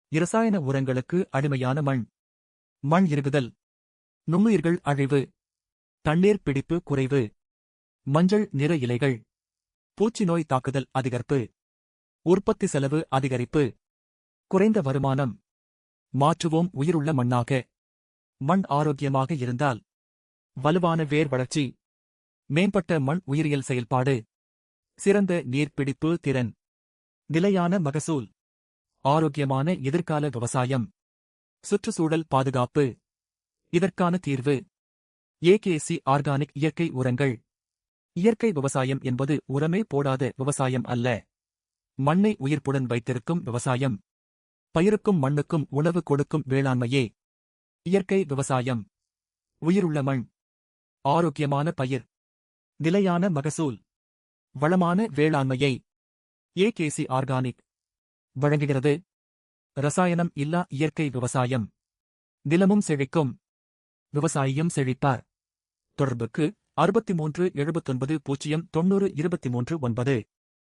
இரசாயன உரங்களுக்கு அடிமையான மண். மண் இறுகுதல். நுண்ணுயிர்கள் அழிவு. தண்ணீர் பிடிப்பு குறைவு. மஞ்சள் நிற இலைகள். பூச்சி நோய் தாக்குதல் அதிகரிப்பு. உற்பத்தி செலவு அதிகரிப்பு. குறைந்த வருமானம். மாற்றுவோம் உயிருள்ள மண்ணாக. மண் ஆரோக்கியமாக இருந்தால் வலுவான வேர் வளர்ச்சி. மேம்பட்ட மண் உயிரியல் செயல்பாடு. சிறந்த நீர்பிடிப்பு திறன். நிலையான மகசூல். ஆரோக்கியமான எதிர்கால விவசாயம். சுற்றுச்சூழல் பாதுகாப்பு. இதற்கான தீர்வு ஏகேசி ஆர்கானிக் இயற்கை உரங்கள். இயற்கை விவசாயம் என்பது உரமே போடாத விவசாயம் அல்ல. மண்ணை உயிர்ப்புடன் வைத்திருக்கும் விவசாயம். பயிருக்கும் மண்ணுக்கும் உணவு கொடுக்கும் வேளாண்மையே இயற்கை விவசாயம். உயிருள்ள மண். ஆரோக்கியமான பயிர். நிலையான மகசூல். வளமான வேளாண்மையை ஏகேசி ஆர்கானிக் வழங்குகிறது. ரசாயனம் இல்லா இயற்கை விவசாயம். நிலமும் செழிக்கும். விவசாயியும் செழிப்பார். தொடர்புக்கு 63 79 0 90 23 9.